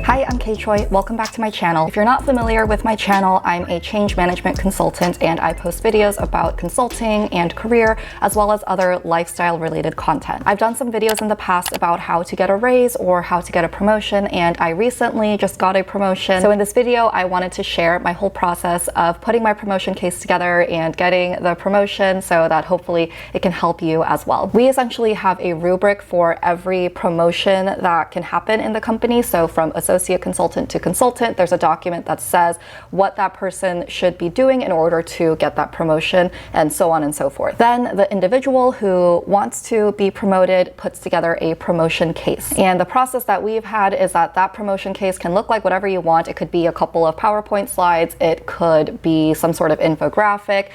Hi, I'm kchoi. Welcome back to my channel. If you're not familiar with my channel, I'm a change management consultant and I post videos about consulting and career, as well as other lifestyle related content. I've done some videos in the past about how to get a raise or how to get a promotion, and I recently just got a promotion. So in this video, I wanted to share my whole process of putting my promotion case together and getting the promotion so that hopefully it can help you as well. We essentially have a rubric for every promotion that can happen in the company. So from associate consultant to consultant, there's a document that says what that person should be doing in order to get that promotion, and so on and so forth. Then the individual who wants to be promoted puts together a promotion case. And the process that we've had is that that promotion case can look like whatever you want. It could be a couple of PowerPoint slides. It could be some sort of infographic.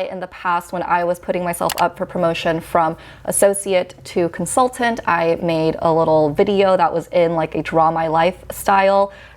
In the past, when I was putting myself up for promotion from associate to consultant, I made a little video that was in like a draw my life style.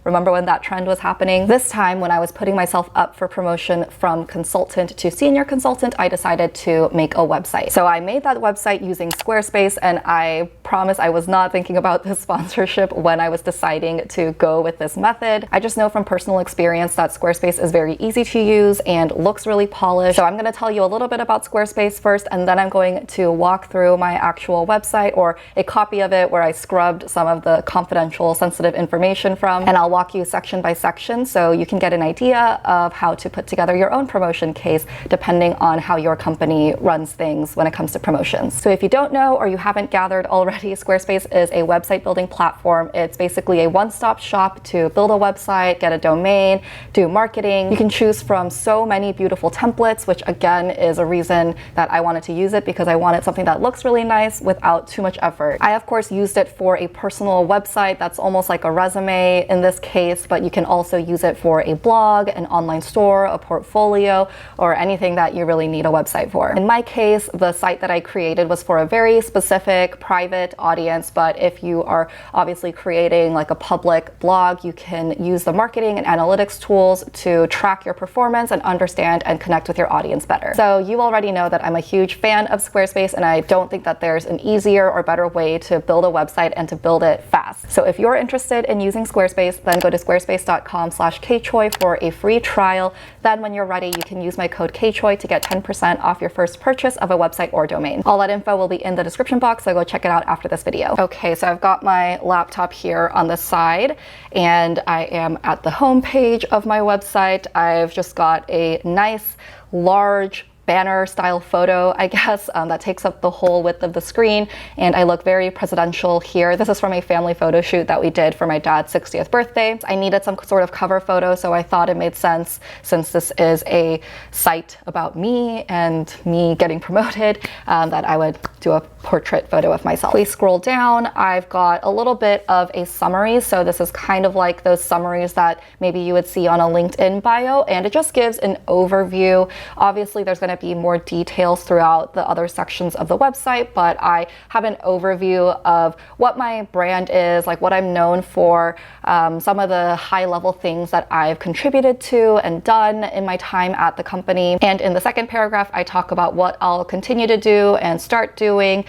Remember when that trend was happening? This time, when I was putting myself up for promotion from consultant to senior consultant, I decided to make a website. So I made that website using Squarespace, and I promise I was not thinking about this sponsorship when I was deciding to go with this method. I just know from personal experience that Squarespace is very easy to use and looks really polished. So I'm going to tell you a little bit about Squarespace first, and then I'm going to walk through my actual website, or a copy of it where I scrubbed some of the confidential, sensitive information from, and I'll walk you section by section so you can get an idea of how to put together your own promotion case depending on how your company runs things when it comes to promotions. So if you don't know or you haven't gathered already, Squarespace is a website building platform. It's basically a one-stop shop to build a website, get a domain, do marketing. You can choose from so many beautiful templates, which again is a reason that I wanted to use it, because I wanted something that looks really nice without too much effort. I of course used it for a personal website that's almost like a resume in this case, but you can also use it for a blog, an online store, a portfolio, or anything that you really need a website for. In my case, the site that I created was for a very specific private audience, but if you are obviously creating like a public blog, you can use the marketing and analytics tools to track your performance and understand and connect with your audience better. So you already know that I'm a huge fan of Squarespace, and I don't think that there's an easier or better way to build a website and to build it fast. So if you're interested in using Squarespace, then go to squarespace.com/kchoi for a free trial. Then when you're ready, you can use my code kchoi to get 10% off your first purchase of a website or domain. All that info will be in the description box, so go check it out after this video. Okay, so I've got my laptop here on the side, and I am at the home page of my website. I've just got a nice, large banner style photo, I guess, that takes up the whole width of the screen, and I look very presidential here. This is from a family photo shoot that we did for my dad's 60th birthday. I needed some sort of cover photo, so I thought it made sense, since this is a site about me and me getting promoted, that I would do a portrait photo of myself. Please scroll down. I've got a little bit of a summary, so this is kind of like those summaries that maybe you would see on a LinkedIn bio, and it just gives an overview. Obviously, there's going to be more details throughout the other sections of the website, but I have an overview of what my brand is, like what I'm known for, some of the high level things that I've contributed to and done in my time at the company. And in the second paragraph, I talk about what I'll continue to do and start doing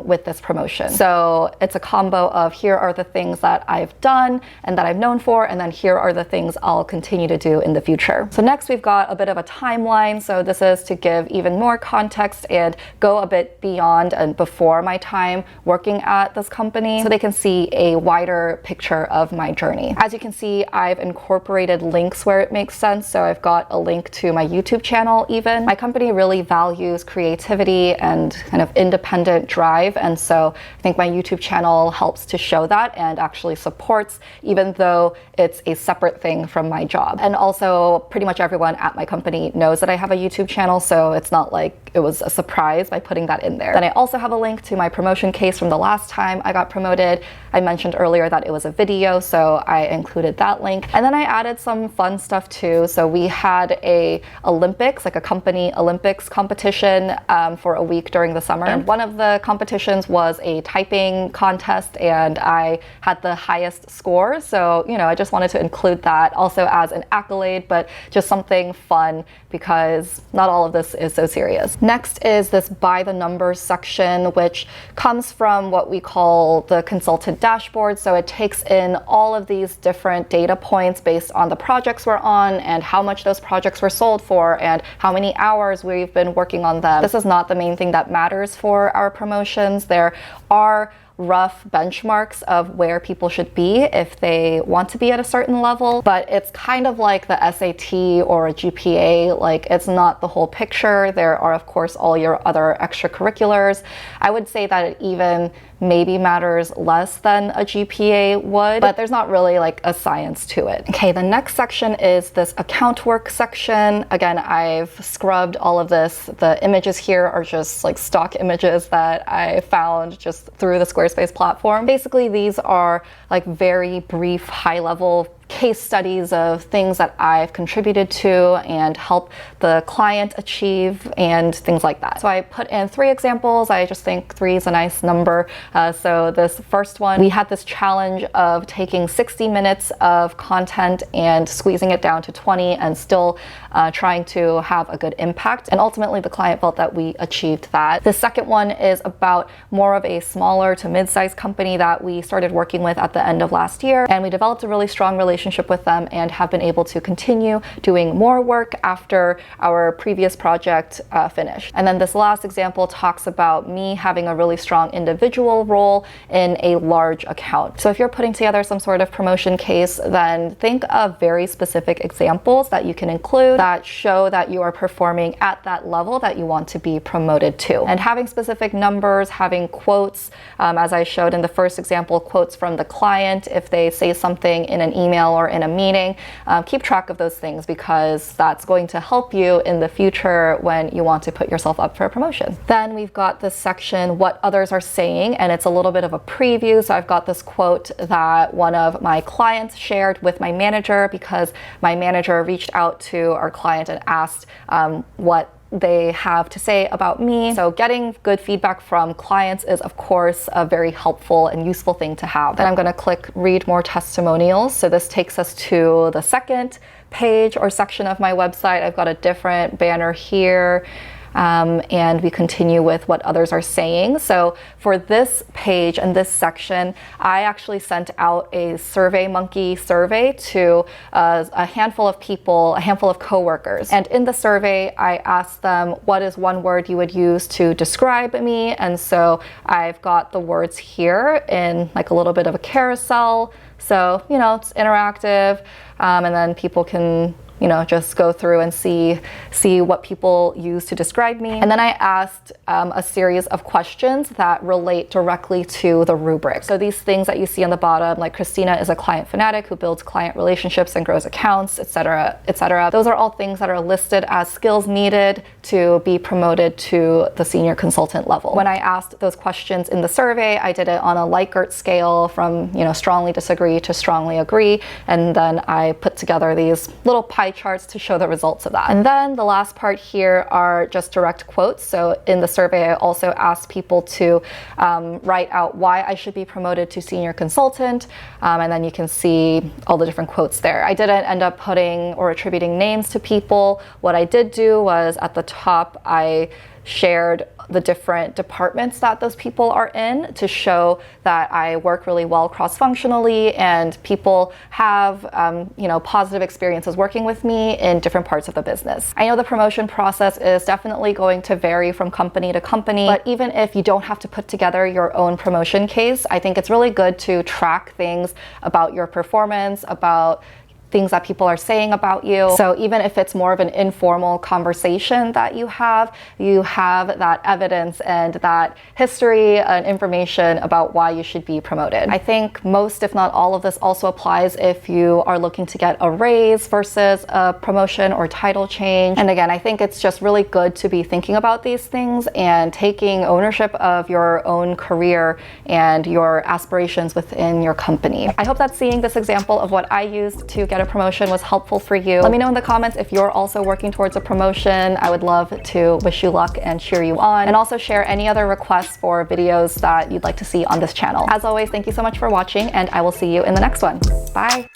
with this promotion. So it's a combo of here are the things that I've done and that I'm known for, and then here are the things I'll continue to do in the future. So next we've got a bit of a timeline. So this is to give even more context and go a bit beyond and before my time working at this company, so they can see a wider picture of my journey. As you can see, I've incorporated links where it makes sense. So I've got a link to my YouTube channel even. My company really values creativity and kind of independent drive, and so I think my YouTube channel helps to show that and actually supports, even though it's a separate thing from my job. And also pretty much everyone at my company knows that I have a YouTube channel, so it's not like it was a surprise by putting that in there. Then I also have a link to my promotion case from the last time I got promoted. I mentioned earlier that it was a video, so I included that link. And then I added some fun stuff too. So we had a Olympics, like a company Olympics competition for a week during the summer. And one of the competitions was a typing contest, and I had the highest score. So, you know, I just wanted to include that also as an accolade, but just something fun, because not all of this is so serious. Next is this by the numbers section, which comes from what we call the consultant dashboard. So it takes in all of these different data points based on the projects we're on and how much those projects were sold for and how many hours we've been working on them. This is not the main thing that matters for our promotions. There are rough benchmarks of where people should be if they want to be at a certain level, but it's kind of like the SAT or a GPA. Like, it's not the whole picture. There are, of course, all your other extracurriculars. I would say that it even maybe matters less than a GPA would, but there's not really like a science to it. Okay, the next section is this account work section. Again, I've scrubbed all of this. The images here are just like stock images that I found just through the Squarespace platform. Basically, these are like very brief, high-level case studies of things that I've contributed to and help the client achieve and things like that. So I put in 3 examples. I just think 3 is a nice number. So this first one, we had this challenge of taking 60 minutes of content and squeezing it down to 20 and still trying to have a good impact. And ultimately the client felt that we achieved that. The second one is about more of a smaller to mid-sized company that we started working with at the end of last year. And we developed a really strong relationship with them and have been able to continue doing more work after our previous project finished. And then this last example talks about me having a really strong individual role in a large account. So if you're putting together some sort of promotion case, then think of very specific examples that you can include that show that you are performing at that level that you want to be promoted to. And having specific numbers, having quotes, as I showed in the first example, quotes from the client if they say something in an email or in a meeting, keep track of those things because that's going to help you in the future when you want to put yourself up for a promotion. Then we've got this section, what others are saying, and it's a little bit of a preview. So I've got this quote that one of my clients shared with my manager because my manager reached out to our client and asked what they have to say about me. So getting good feedback from clients is, of course, a very helpful and useful thing to have. Then I'm going to click read more testimonials. So this takes us to the second page or section of my website. I've got a different banner here. And we continue with what others are saying. So for this page and this section, I actually sent out a SurveyMonkey survey to a handful of people, a handful of coworkers. And in the survey, I asked them, what is one word you would use to describe me? And so I've got the words here in like a little bit of a carousel. So, you know, it's interactive, and then people can just go through and see what people use to describe me. And then I asked a series of questions that relate directly to the rubric. So these things that you see on the bottom, like Christina is a client fanatic who builds client relationships and grows accounts, etc., etc. Those are all things that are listed as skills needed to be promoted to the senior consultant level. When I asked those questions in the survey, I did it on a Likert scale from strongly disagree to strongly agree. And then I put together these little pie charts to show the results of that. And then the last part here are just direct quotes. So in the survey, I also asked people to write out why I should be promoted to senior consultant. And then you can see all the different quotes there. I didn't end up putting or attributing names to people. What I did do was at the top, I shared the different departments that those people are in to show that I work really well cross-functionally and people have positive experiences working with me in different parts of the business. I know the promotion process is definitely going to vary from company to company, but even if you don't have to put together your own promotion case, I think it's really good to track things about your performance, about things that people are saying about you. So even if it's more of an informal conversation that you have that evidence and that history and information about why you should be promoted. I think most, if not all of this also applies if you are looking to get a raise versus a promotion or title change. And again, I think it's just really good to be thinking about these things and taking ownership of your own career and your aspirations within your company. I hope that seeing this example of what I used to get a promotion was helpful for you. Let me know in the comments if you're also working towards a promotion. I would love to wish you luck and cheer you on, and also share any other requests for videos that you'd like to see on this channel. As always, thank you so much for watching, and I will see you in the next one. Bye.